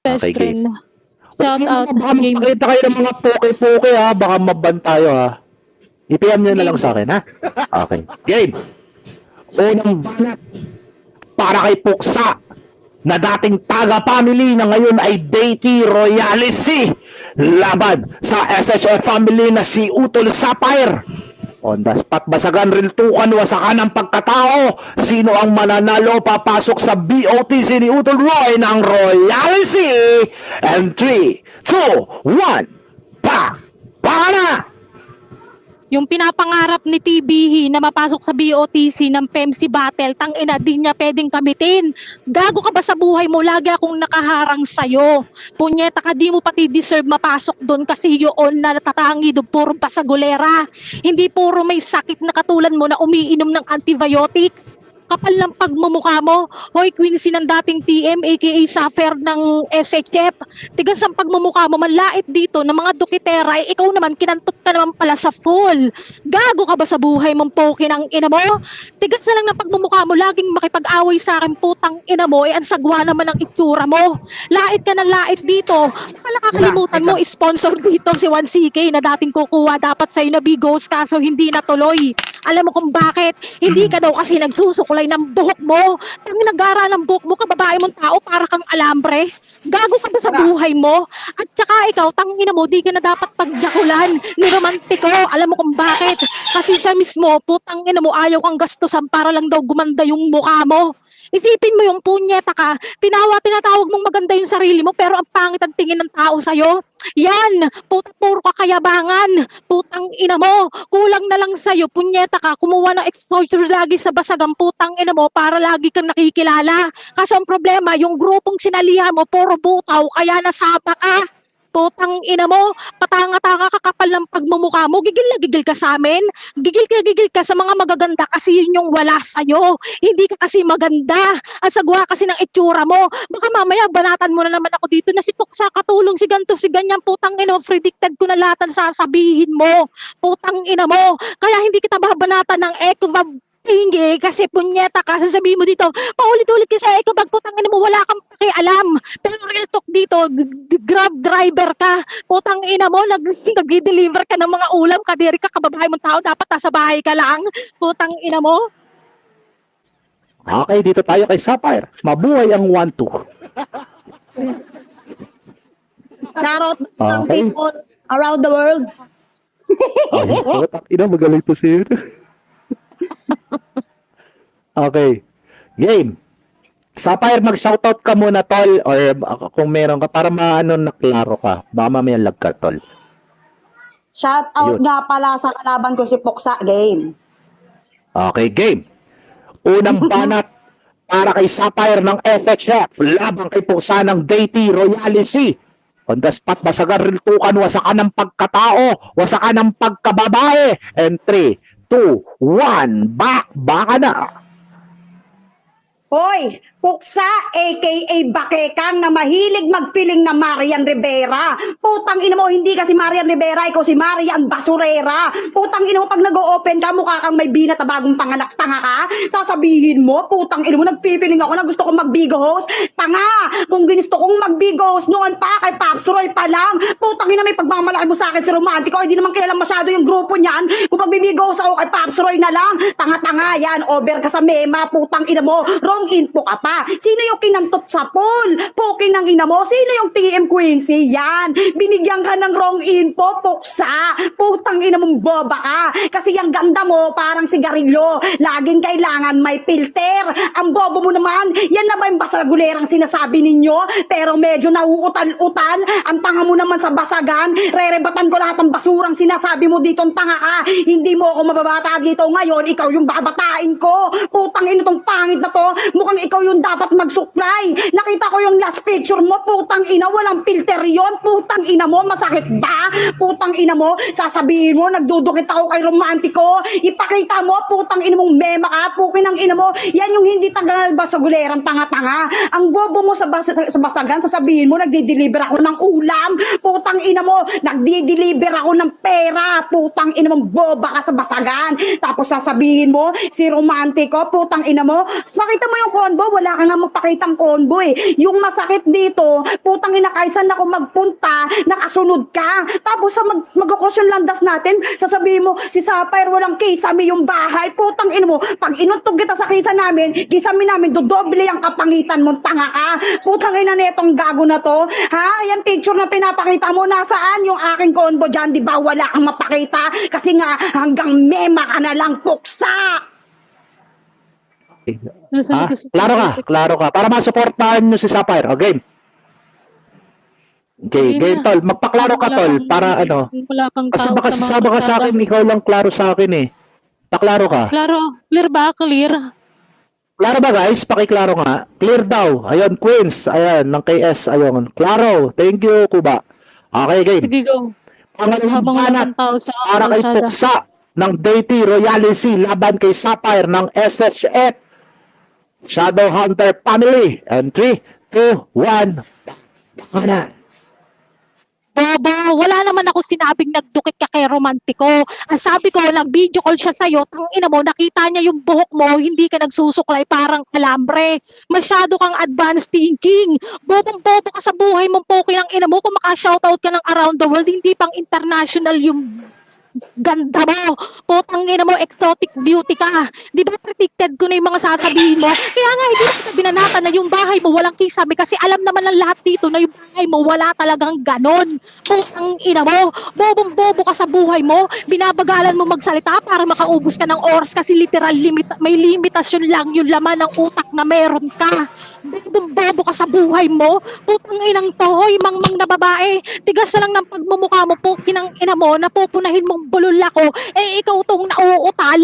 best Okay, friend. game. Shout out, Baka game. makita kayo ng mga poke-poke ha. Baka maban tayo ha. I-PM nyo na lang sa akin ha. Okay. Game. Unang banat para kay Puksa na dating taga-family na ngayon ay Deity Royalist laban sa SHF family na si Utol Sapphire. On the spot, basagan riltukan, wasakan ng pagkatao. Sino ang mananalo papasok sa BOTC ni Utol Roy ng Royalty? And 3, 2, 1, pa! Baka na! Yung pinapangarap ni TBH na mapasok sa BOTC ng PEMC battle, tangina din niya pwedeng kamitin. Gago ka ba sa buhay mo? Lagi akong nakaharang sa'yo. Punyeta ka, di mo pati deserve mapasok doon kasi yun na natatangi doon puro pasagulera. Hindi puro may sakit na katulad mo na umiinom ng antibiotics. Kapal ng pagmumukha mo. Hoy, Quincy ng dating TM, aka Suffer ng SHF. Tigas ang pagmumukha mo, manlait dito ng mga dukitera, ikaw naman, kinantot ka naman pala sa full. Gago ka ba sa buhay mong poke ng ina mo? Tigas na lang ng pagmumukha mo, laging makipag-away sa akin, putang ina mo, ang sagwa naman ang itsura mo. Lait ka ng lait dito. Pala kakalimutan mo, sponsor dito si 1CK na dating kukuha dapat sa'yo na bigos, kaso hindi natuloy. Alam mo kung bakit? Hindi ka daw kasi nagsusukulay ng buhok mo. Tang nagara ng buhok mo, kababae mong tao, para kang alambre. Gago ka ba sa buhay mo? At saka ikaw, tangina mo, di ka na dapat pagjakulan ni romantiko. Alam mo kung bakit? Kasi siya mismo, putang ina mo, ayaw kang gastusan para lang daw gumanda yung mukha mo. Isipin mo yung punyeta ka, tinatawag mong maganda yung sarili mo, pero ang pangit ang tingin ng tao sa'yo. Yan, puro kakayabangan, putang ina mo, kulang na lang sa'yo, punyeta ka, kumuha ng exposure lagi sa basagang putang ina mo para lagi kang nakikilala. Kasi ang problema, yung grupong sinalihan mo, puro butaw, kaya nasapa ka. Putang ina mo, patanga-tanga ka, kapal ng pagmumukha mo, gigil na gigil ka sa amin, gigil ka sa mga magaganda kasi yun yung wala sa'yo, hindi ka kasi maganda, ang sagwa kasi ng itsura mo, baka mamaya banatan mo na naman ako dito na si Puksa katulong si ganto si ganyan, putang ina mo, predicted ko na lahat ang sasabihin mo, putang ina mo, kaya hindi kita babanatan ng Ecovab hindi, kasi punyeta ka, sasabihin mo dito, paulit-ulit ka sa Ecobag, putang ina mo, wala kang pakialam. Pero real talk dito, grab driver ka, putang ina mo, nag-deliver ka ng mga ulam, kadiri ka, kababae mong tao, dapat nasa bahay ka lang, putang ina mo. Okay, dito tayo kay Sapphire. Mabuhay ang 1-2. Charot ng Okay. people around the world. Ina, magaling to siya. Okay. Game. Sapphire, mag-shoutout ka muna, tol. Or kung meron ka, para maano naklaro ka. Baka mamaya lag ka, tol. Shout out Yun. nga pala sa kalaban ko si Puksa game. Okay, game. Unang banat para kay Sapphire ng SHF. Labang kay Puksa ng Deity Royalty. On the spot, basagan riltukan, wasakan ng pagkatao, wasakan ng pagkababae. And 3, 2, 1, baka na. Hoy, Puksa, aka Bakekang na mahilig mag-feeling na Marian Rivera. Putang ina mo, hindi kasi Marian Rivera, ikaw si Marian Basurera. Putang ina mo, pag nag-o-open ka, mukha kang may binat na bagong panganak, tanga ka. Sasabihin mo, putang ina mo, nag-feeling ako na gusto kong mag-bigo host. Tanga, kung ginusto kong mag-bigo host, noon pa, kay Pops Roy pa lang. Putang ina, may pagmamalaki mo sa akin si Romantico, hindi naman kilala masyado yung grupo niyan. Kung mag-bigo host ako kay Pops Roy na lang, tanga-tanga yan, over ka sa mema, putang ina mo, wrong info ka pa. Sino yung kinantot sa pool? Poking ng ina mo? Sino yung TM Quincy? Yan. Binigyan ka ng wrong info, Puksa. Putang ina mong boba ka. Kasi yung ganda mo, parang sigarilyo. Laging kailangan may filter. Ang bobo mo naman, yan na ba yung basagulerang sinasabi ninyo? Pero medyo nauutal-utal. Ang tanga mo naman sa basagan. Rerebatan ko lahat ng basurang sinasabi mo dito. Ang tanga ka. Hindi mo ako mababata dito ngayon. Ikaw yung babatain ko. Putang ina tong pangit na to. Mukhang ikaw yung dapat mag-supply. Nakita ko yung last picture mo, putang ina, walang filter yon. Putang ina mo, masakit ba? Putang ina mo, sasabihin mo, nagdudukit ako kay Romantico. Ipakita mo, putang ina mong mema ka, pukin ng ina mo. Yan yung hindi tagal basagulerang tanga-tanga. Ang bobo mo sa basagan, sasabihin mo, nagdi-deliver ako ng ulam. Putang ina mo, nagdi-deliver ako ng pera. Putang ina mong boba ka sa basagan. Tapos sasabihin mo, si Romantico, putang ina mo, pakita mo yung combo, wala ka nga magpakitang combo eh. Yung masakit dito, putang ina, kahit saan ako magpunta, nakasunod ka. Tapos sa mag-cross yung landas natin, sasabihin mo, si Sapphire walang kisame yung bahay. Putang ina mo, pag inuntog kita sa kisame namin, dodoble ang kapangitan mo, tanga ka. Putang ina netong gago na to. Ha? Yan picture na pinapakita mo, nasaan yung aking combo dyan? Di ba wala kang mapakita? Kasi nga, hanggang mema ka na lang, puksa! Ha? Klaro ka. Para masuportahan nyo si Sapphire. Okay. Okay, game tol. Magpaklaro ka tol. Para ano. Wala pang Kasi tao baka sa mga sasama ka sa kalsada. akin, ikaw lang klaro sa akin eh. Paklaro ka. Klaro. Clear ba? Clear. Klaro ba guys? Pakiklaro nga. Clear daw. Ayun, Queens. Ayan, ng KS. Ayun. Klaro. Thank you, Kuba. Okay, game. Sige, go. Pangalawang Habang wala banat pang tao sa para kay kalsada. Puksa ng Deity Royalty laban kay Sapphire ng SHF Shadow Hunter Family. And 3, 2, 1. Baka na. Bobo, wala naman ako sinabing nagdukit ka kay romantiko. Ang sabi ko, nag-video call siya sa'yo, tangina mo, nakita niya yung buhok mo, hindi ka nagsusuklay parang alambre. Masyado kang advanced thinking. Bobong-bobo ka sa buhay mong poke ng ina mo, kung maka-shoutout ka ng around the world, hindi pang international yung ganda mo. Putang ina mo, exotic beauty ka. Di ba predicted ko na yung mga sasabihin mo? Kaya nga, hindi kita binanatan na yung bahay mo walang kisame kasi alam naman ng lahat dito na yung bahay mo wala talagang ganon. Putang ina mo, bobong-bobo ka sa buhay mo, binabagalan mo magsalita para makaubos ka ng oras kasi literal may limitasyon lang yung laman ng utak na meron ka. Bobong-bobo ka sa buhay mo, putang inang tohoy, mangmang na babae, tigas na lang ng pagmumukha mo, pukinang ina mo, napupunahin mong bulol ako, eh ikaw tong nauutal.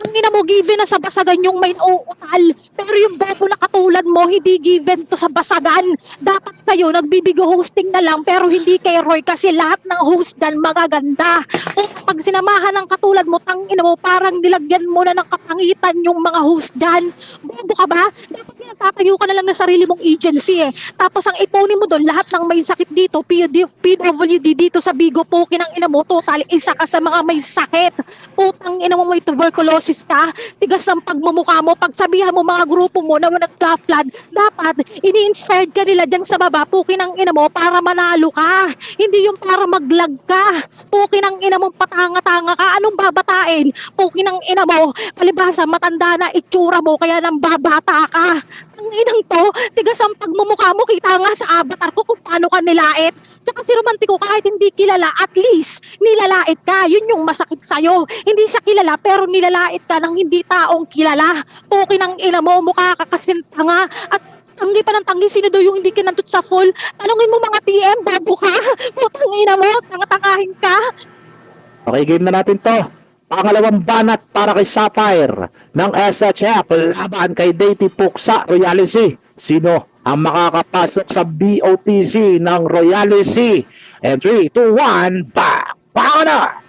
Ang ina mo, given na sa basagan yung may nauutal. Pero yung bobo na katulad mo, hindi given to sa basagan. Dapat kayo, nagbibigo hosting na lang, pero hindi kay Roy kasi lahat ng host dyan magaganda. Kung pag sinamahan ng katulad mo, tang ina mo, parang nilagyan mo na ng kapangitan yung mga host dyan. Bobo ka ba? Dapat nagtatayo ka na lang na sarili mong agency eh. Tapos ang iponin mo doon, lahat ng may sakit dito, PWD dito sa Bigo, pukin ang ina mo, total, isa ka sa mga may sakit. Putang ina mo, may tuberculosis ka, tigas ng pagmumukha mo, pagsabihan mo mga grupo mo na nag-flood, dapat ini-inspired ka nila dyan sa baba, pukin ang ina mo, para manalo ka. Hindi yung para maglag ka. Pukin ang ina mo, patanga-tanga ka. Anong babatain? Pukin ang ina mo, palibasa, matanda na itsura mo, kaya nang babata ka. Ang inang to, tigas ang pagmumukha mo, kita nga sa avatar ko kung paano ka nilait. Tsaka si romantiko, kahit hindi kilala, at least nilalait ka. Yun yung masakit sa'yo. Hindi siya kilala pero nilalait ka ng hindi taong kilala. Pukin ang ina mo, mukha ka kasing tanga. At tanggi pa ng tanggi, sino daw yung hindi kinantot sa full? Tanungin mo mga TM, bago ka. Putang ina mo, tanga-tangahin ka. Okay, game na natin to. Pangalawang banat para kay Sapphire ng SHF laban kay Deity Puksa Royalty. Sino ang makakapasok sa BOTC ng Royalty? And 3, 2, 1, back! Baka na!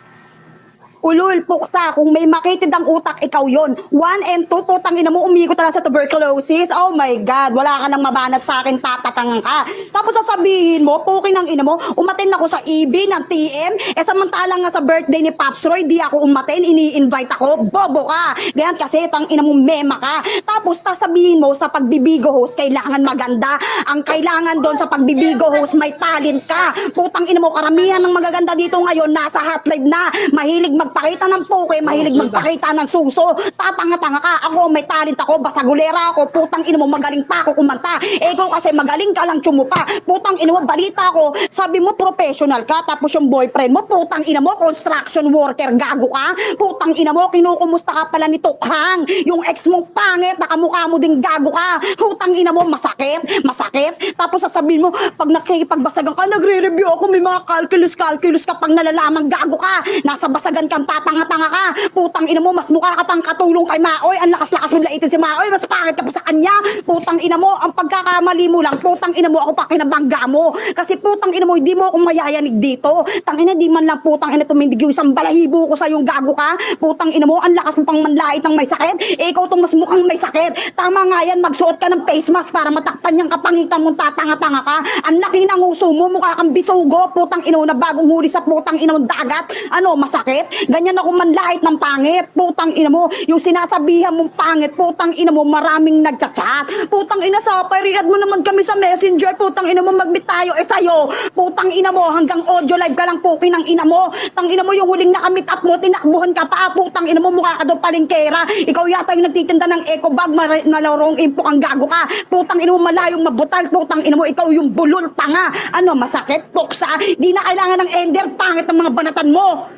Ulul, puksa, kung may makitid ang utak, ikaw yon. 1 and 2, putang ina mo, umikot na lang sa tuberculosis. Oh my God, wala ka nang mabanat sa akin, tatatangan ka. Tapos sasabihin mo, pukin ang ina mo, umatin ako sa EB ng TM, samantalang nga sa birthday ni Pops Roy, di ako umatin, ini-invite ako, bobo ka. Ganyan kasi, tang ina mo, mema ka. Tapos sasabihin mo, sa pagbibigo host, kailangan maganda. Ang kailangan doon sa pagbibigo host, may talent ka. Putang ina mo, karamihan ng magaganda dito ngayon, nasa hotline na, mahilig magpakita ng poke, mahilig magpakita ng suso. Tatanga-tanga ka. Ako, may talent ako, basagulera ako. Putang ina mo, magaling pa ako kumanta. Ikaw kasi magaling ka lang tsumuka. Putang ina mo, balita ko. Sabi mo, professional ka. Tapos yung boyfriend mo, putang ina mo, construction worker, gago ka. Putang ina mo, kinukumusta ka pala ni Tukhang. Yung ex mong pangit, nakamukha mo ding gago ka. Putang ina mo, masakit. Masakit. Tapos sasabihin mo, pag nakikipagbasagan ka, nagre-review ako, may mga calculus ka pang nalalaman, gago ka. Nasa basagan kang tatanga-tanga ka. Putang ina mo, mas mukha ka pang katulong kay Maoy. Ang lakas-lakas mo laitin si Maoy. Mas pangit ka pa sa kanya. Putang ina mo, ang pagkakamali mo lang, putang ina mo, ako pa kinabangga mo. Kasi putang ina mo, hindi mo akong mayayanig dito. Tangina, di man lang putang ina tumindig yung isang balahibo ko sa yung gago ka. Putang ina mo, ang lakas mo pang manlait ng may sakit. Ikaw tong mas mukhang may sakit. Tama nga yan, magsuot ka ng face mask para matakpan yung kapangitan mong tatanga-tanga ka. Ang laki ng uso mo, mukha kang bisugo. Putang ina mo, na bagong huli sa putang ina mong dagat. Ano, masakit? Ganyan ako manlait ng pangit. Putang ina mo, yung sinasabihan mong pangit, putang ina mo, maraming nagchat-chat. Putang ina, Sapphire, i-add mo naman kami sa messenger. Putang ina mo, mag-meet tayo. Sa'yo, putang ina mo, hanggang audio live ka lang, pukin ng ina mo. Tang ina mo, yung huling nakamit up mo, tinakbuhan ka pa. Putang ina mo, mukha ka daw palingkera. Ikaw yata yung nagtitinda ng eco bag, malarong impok, ang gago ka. Putang ina mo, malayong mabutal. Putang ina mo, ikaw yung bulol, tanga. Ano, masakit, puksa. Di na kailangan ng ender, pangit ng mga banatan mo.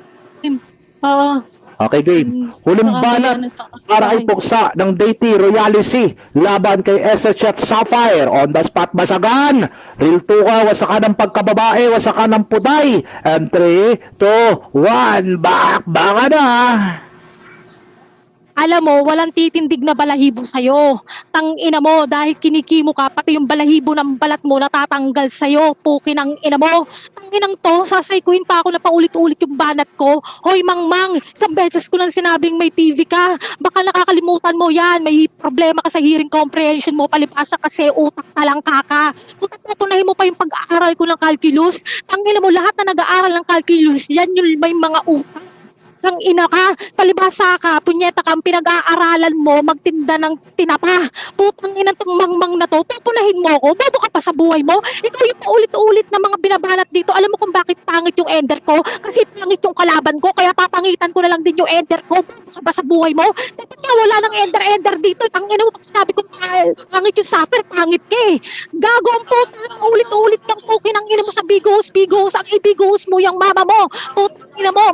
Okay, game. Huling banat para kay Puksa ng Deity Royalty laban kay SH at Sapphire. On the spot, basagan. Real 2 ka, wasakan ng pagkababae, wasakan ng puday. And 3, 2, 1, baka na. Alam mo, walang titindig na balahibo sa'yo. Tangina mo, dahil kinikimo ka, pati yung balahibo ng balat mo natatanggal sa'yo. Pukin ang ina mo. Tanginang to, sasaykuhin pa ako na paulit-ulit yung banat ko. Hoy, Mangmang, isang beses ko nang sinabing may TV ka. Baka nakakalimutan mo yan. May problema ka sa hearing comprehension mo. Palibasa kasi utak talang kaka. Kung tapunahin mo pa yung pag-aaral ko ng calculus, tangina mo, lahat na nag-aaral ng calculus, yan yung may mga utak. Ang ina ka, palibasa ka, punyeta ka, ang pinag-aaralan mo, magtinda ng tinapa. Putang ina tong mangmang na to, pupunahin mo ko, bobo ka pa sa buhay mo. Ikaw yung paulit-ulit na mga binabanat dito. Alam mo kung bakit pangit yung ender ko? Kasi pangit yung kalaban ko, kaya papangitan ko na lang din yung ender ko. Bobo ka pa sa buhay mo. Dapat nga wala ng ender dito. Ang ina mo, pag sinabi ko pangit yung Sapphire, pangit ka eh. Gago ang puta, ulit-ulit ng pukin ang ina mo sa bigos, ang ibigos mo, yung mama mo. Putang ina mo,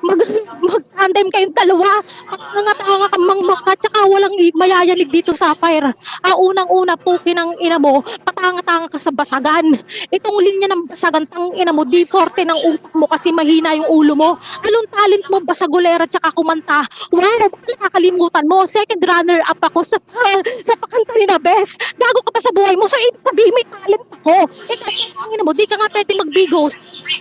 mag-tandem kayong dalawa. Tanga-tanga ka mangmaka, tsaka walang mayayanig dito, Sapphire. Unang-una, pukin ang ina mo, patanga-tanga ka sa basagan. Itong linya ng basagan, tang ina mo, di forte ng utak mo kasi mahina yung ulo mo. Anong talent mo, basagulera tsaka kumanta? Wow, baka nakakalimutan mo. Second runner-up ako sa pakanta ni Nabes. Gago ka pa sa buhay mo, so ibig sabihin may talent ako. Ikaw, ang ina mo, di ka nga pwede mag-bigos.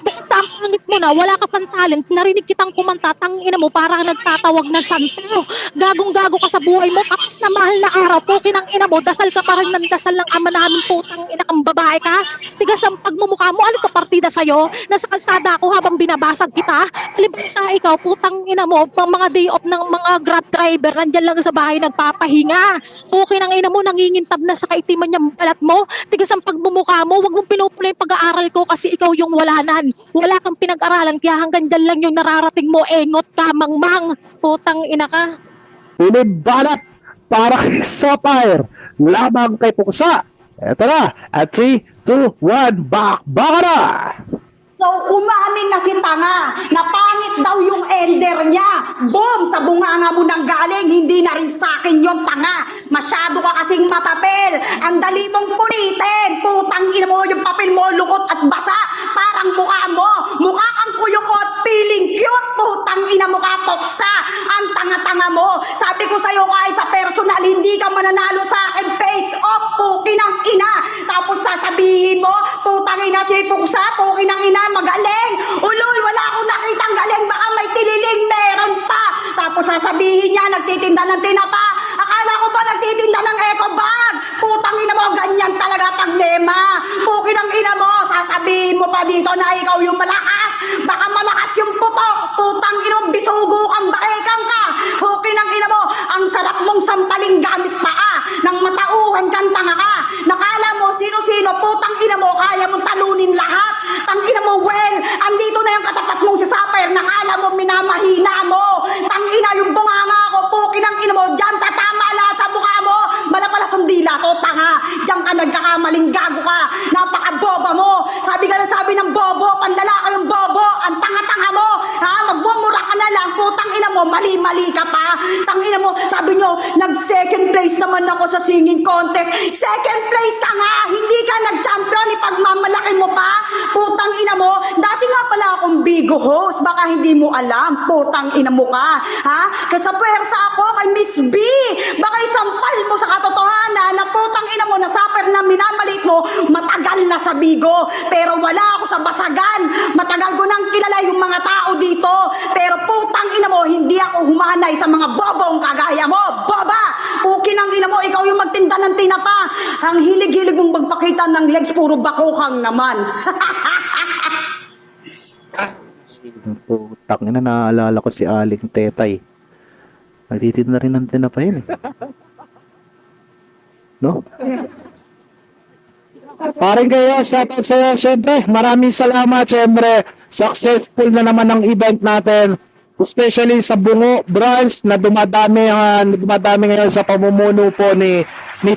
Baka sa ang pangit mo na, wala ka pang talent, narinig kitang kumanta, tangina mo, parang nagtatawag ng santo. Gagong-gago ka sa buhay mo, kapos na mahal na araw, pukin ang ina mo, dasal ka parang nandasal ng ama namin, putang ina kang babae ka. Tigas ang pagmumukha mo, ano ka partida sa'yo? Nasa kalsada ako habang binabasag kita. Alibasa ikaw, putang ina mo, pang mga day off ng mga grab driver, nandyan lang sa bahay nagpapahinga. Pukin ang ina mo, nangingintab na sa kaitiman niyang balat mo. Tigas ang pagmumukha mo, wag mong pinupula yung pag-aaral ko kasi ikaw yung walanan. Wala kang pinag-aralan, kaya hanggang dyan lang yung nararating mo, engot ka, mangmang. Putang ina ka. Huling banat para kay Sapphire laban kay Puksa. Eto na. At 3, 2, 1, baka na. So, umamin na si Tanga na pangit daw yung ender niya. Boom! Sa bunganga mo nang galing, hindi na rin sa akin yung Tanga. Masyado ka kasing mapapel. Ang dali mong punitin. Putang ina mo, yung papel mo, lukot at basa. Parang mukha mo. Mukha kang kuyukot, feeling cute. Putang ina mo ka, Puksa. Ang tanga-tanga mo. Sabi ko sa'yo, kahit sa personal, hindi ka mananalo sa akin. Face off, pukin ang ina. Tapos sasabihin mo, putang ina si Puksa, pukin ang ina, magaling. Ulol, wala akong nakitang galing, baka may tililing, meron pa. Tapos sasabihin niya, nagtitinda ng tinapa. Akala ko ba nagtitinda ng eco bag? Putang ina mo, ganyan talaga pag mema. Pukin ang ina mo, sasabihin mo pa dito na ikaw yung malakas. Baka malakas yung putok. Putang ina mo, bisugo kang bakekang ka. Pukin ang ina mo, ang sarap mong sampaling gamit paa. Nang matauhan kang tanga ka. Nakala mo, sino-sino, putang ina mo, kaya mong talunin lahat. Tang ina mo, well, andito na yung katapat mong si Sapphire. Nakala mo, minamahina mo. Tang ina, yung bunganga ko, pukin ang ina mo, dyan tatama lahat sa mukha mo. Malapalas ang dila to, tanga. Diyan ka nagkakamaling gago ka. Napaka-boba mo. Sabi ka na sabi ng bobo, panlalaki yung bobo. Ang tanga-tanga mo. Ha? Magmumura ka na lang. Putang ina mo, mali-mali ka pa. Tang ina mo, sabi nyo, nag-second place naman ako sa singing contest. Second place ka nga. Hindi ka nag-champion. Ipagmamalaki mo pa. Putang ina mo, dati nga pala akong Bigo host. Baka hindi mo alam. Putang ina mo ka. Ha? Kasi pwersa ako kay Miss B. Baka isampal mo sa katotohanan na putang ina mo na Sapphire na minamalit mo, matagal na sa Bigo. Pero wala ako sa basagan. Matagal ko nang kilala yung mga tao dito. Pero putang ina mo, hindi ako humanay sa mga bobong kagaya mo. Boba! Pukin ang ina mo, ikaw yung magtinda ng tinapa. Ang hilig-hilig mong magpakita ng legs, puro bakukang naman. Putang ina, naalala ko si Aling Tetay. Nagtitinda na rin ng tinapay yun eh. No? Paring kayo, shoutout sa'yo. Siyempre, maraming salamat. Siyempre, successful na naman ang event natin. Especially sa Bungo branch na dumadami ngayon sa pamumuno po ni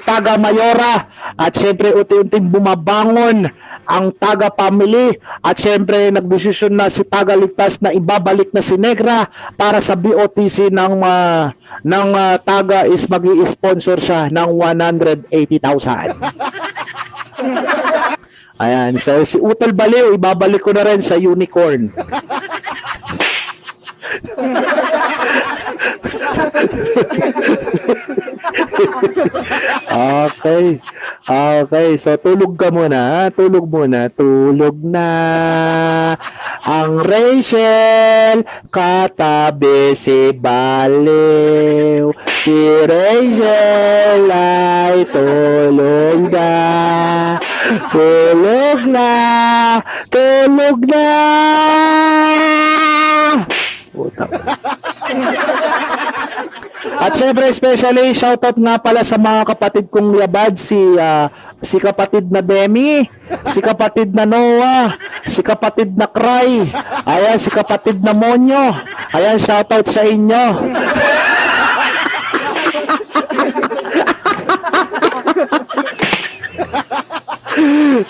Taga Mayora. At siyempre, unti-unting bumabangon ang Taga Family. At siyempre, nagdesisyon na si Taga Ligtas na ibabalik na si Negra para sa BOTC ng Taga is mag-i-sponsor siya ng 180,000. Ayan, so si Utol Baliw, ibabalik ko na rin sa Unicorn. Okay. Okay, so tulog ka muna, ha? Tulog muna. Tulog na ang Rachel, katabi si Baliw. Si Rachel ay tulog na. Tulog na. Tulog na. Puta. At syempre, especially, shoutout nga pala sa mga kapatid kong yabad, si kapatid na Demi, si kapatid na Noah, si kapatid na Cry, ayan, si kapatid na Monyo, ayan, shoutout sa inyo.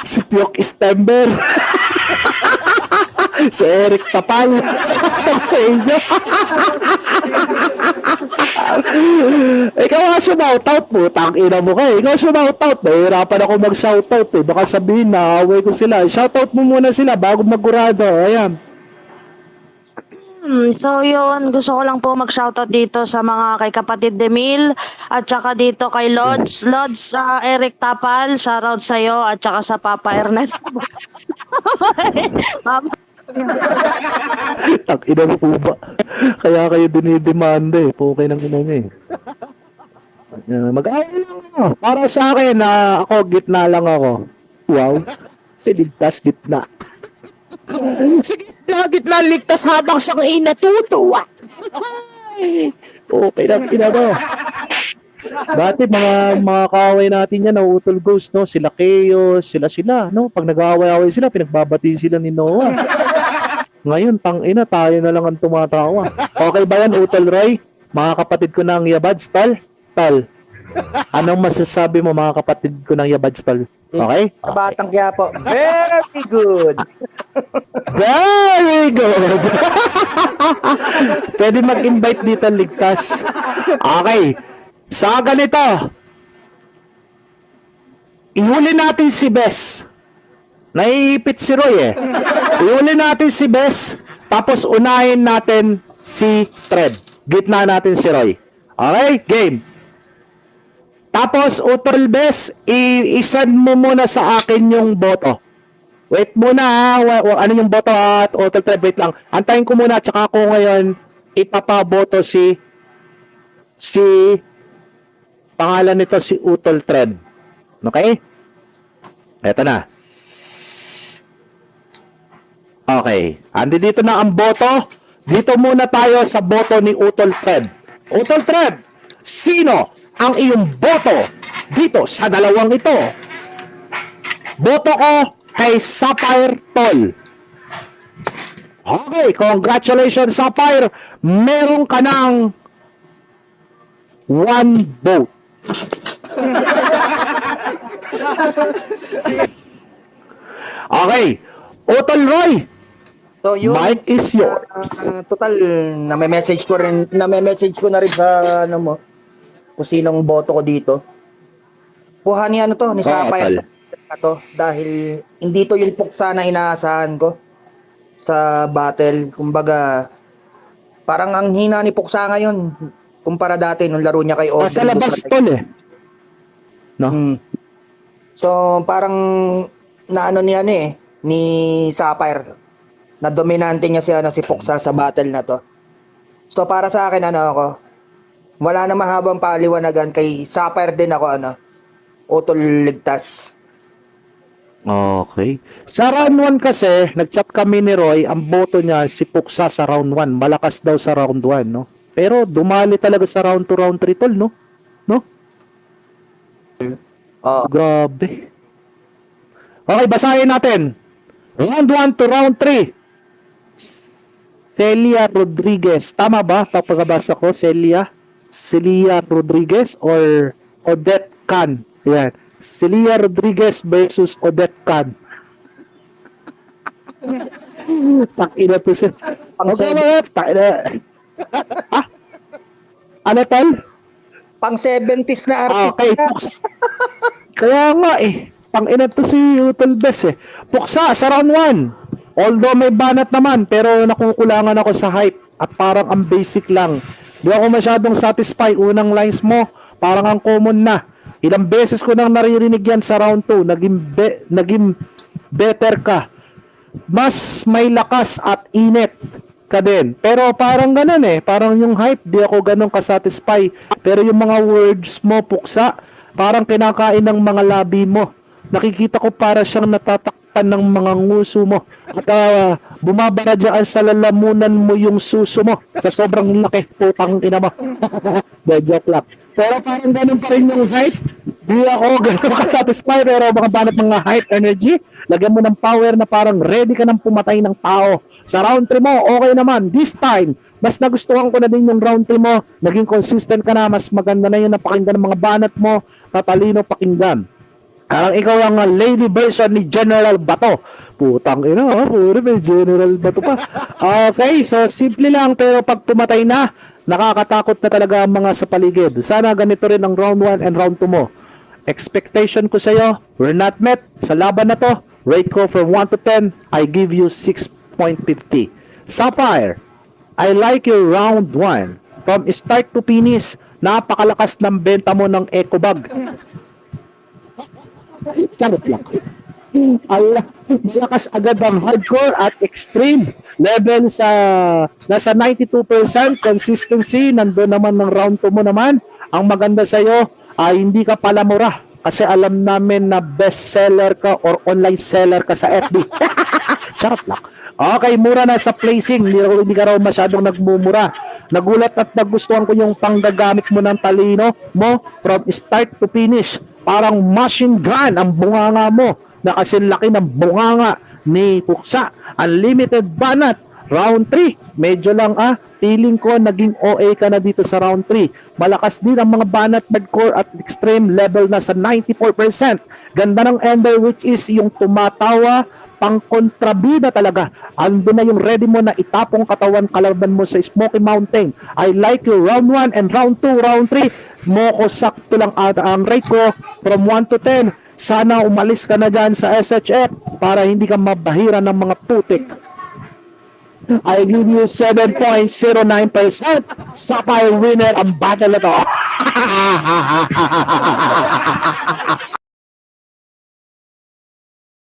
Si Pyok Istember. Si Eric Tapal. Shoutout sa inyo. Ikaw nga shoutout mo. Tangina mo kayo. Ikaw shoutout. Nahihirapan ako mag-shoutout eh. Baka sabihin na away ko sila. Shoutout mo muna sila bago magurado. Ayan. So yun, gusto ko lang po mag-shoutout dito sa mga kay kapatid Demil at saka dito kay Lods Eric Tapal, shoutout sa iyo at saka sa Papa Ernest. Tangina mo po ba? Kaya kayo dinidemanda eh. Okay ng ina niya eh. Mag-ayos lang ako. Para sa akin na ako, gitna lang ako. Wow. Siligtas, gitna. Sige, gitna ligtas habang siyang inatutuwa. Okay lang, pinagawa. Dati mga kaaway natin yan, Utol Ghost, no? Sila Chaos, sila, no? Pag nag-aaway-aaway sila, pinagbabati sila ni Noah. Ngayon, tangina, tayo na lang ang tumatawa. Okay ba yan, Utol Roy? Mga kapatid ko ng Yabads, Tal? Anong masasabi mo, mga kapatid ko ng Yabads, Tal? Okay? Sa Batang Quiapo, very good. Very good. Pwede mag-invite dito ligtas. Okay. Sa ganito, ihuli natin si Bes. Naiipit si Roy eh. Ihuli natin si Bes, tapos unahin natin si Trev. Gitna natin si Roy. Okay? Game. Tapos, Utol Bes, i-send mo muna sa akin yung boto. Wait muna ha. Ano yung boto at Utol Trev? Wait lang. Antayin ko muna. Tsaka ako ngayon ipapaboto si pangalan nito si Utol Trev. Okay? Eto na. Okay. Andi dito na ang boto. Dito muna tayo sa boto ni Utol Trev. Utol Trev, sino ang iyong boto dito sa dalawang ito? Boto ko kay Sapphire Tol. Okay, congratulations Sapphire. Meron ka ng 1 vote. Okay, Utol Roy, So yun, mic is yours. total, name-message ko na rin sa ano mo, kung sinong boto ko dito. Kuha ni ano to, ni Sapphire to, dahil hindi to yung puksa na inaasahan ko sa battle. Kumbaga, parang ang hina ni Puksa ngayon kumpara dati nung laro niya kay Audrey. Nasa labas tol eh. No? So, parang naano niya ni Sapphire. Na dominante niya si Puksa sa battle na to. So, para sa akin, wala na mahabang paliwanagan. Kay Sapphire din ako, Utol Ligtas. Okay. Sa round 1 kasi, nag-chat kami ni Roy, ang boto niya si Puksa sa round 1. Malakas daw sa round 1, no? Pero dumali talaga sa round 2, round 3 tol, no? No? Grabe. Okay, basahin natin. Round 1 to round 3. Celia Rodriguez. Tama ba? Pagkabasa ko, Celia Rodriguez or Odette Can. Yan. Celia Rodriguez versus Odette Can. Takina to siya. Okay, mga takina. Ah? Ano tol? Pang 70s na artista. Okay, Pux. Kaya nga pang-ina to si Utol Bes Puksa sa round 1. Although may banat naman, pero nakukulangan ako sa hype at parang ang basic lang. Di ako masyadong satisfy. Unang lines mo, parang ang common na. Ilang beses ko nang naririnig yan sa round 2. Naging better ka. Mas may lakas at init ka din. Pero parang ganun parang yung hype, di ako ganun kasatisfy. Pero yung mga words mo, Puksa, parang kinakain ng mga labi mo. Nakikita ko para siyang natatakpan ng mga nguso mo. At bumabara dyan sa lalamunan mo yung suso mo. Sa sobrang laki, putang ina mo. Joke lang. Pero parang ganun pa rin yung hype. Di ako ganun kasatisfy, pero mga banat mga hype energy, lagyan mo ng power na parang ready ka nang pumatay ng tao. Sa round 3 mo, okay naman. This time, mas nagustuhan ko na din yung round 3 mo. Naging consistent ka na, mas maganda na yun napakinggan ng mga banat mo. Tatalino pakinggan. Parang ikaw ang lady version ni General Bato. Putang ina, puro may General Bato pa. Okay, so simple lang, pero pag tumatay na, nakakatakot na talaga ang mga sa paligid. Sana ganito rin ang round 1 and round 2 mo. Expectation ko sa'yo, we're not met. Sa laban na to, rate ko from 1 to 10, I give you 6.50. Sapphire, I like your round 1. From start to finish, napakalakas ng benta mo ng eco bag. Charot lang. Malakas agad ang hardcore at extreme level sa nasa 92% consistency. Nandun naman ng round 2 mo naman. Ang maganda sa'yo ay hindi ka pala mura kasi alam namin na best seller ka or online seller ka sa FB. Charot lang. Okay, mura na sa placing. Hindi ka raw masyadong nagmumura. Nagulat at nagustuhan ko yung panggagamit mo ng talino mo from start to finish. Parang machine gun ang bunganga mo na kasi laki ng bunganga ni Puksa. Unlimited banat. Round 3. Medyo lang feeling ko naging OA ka na dito sa round 3. Malakas din ang mga banat hardcore at extreme level na sa 94%. Ganda ng ender which is yung tumatawa pang kontrabida talaga. Ando na yung ready mo na itapong katawan kalaban mo sa Smoky Mountain. I like your round 1 and round 2, round 3. Moko sakto lang ata ang rate ko from 1 to 10. Sana umalis ka na dyan sa SHF para hindi ka mabahira ng mga putik. I give you 7.09%. Sapphire winner ang battle na to.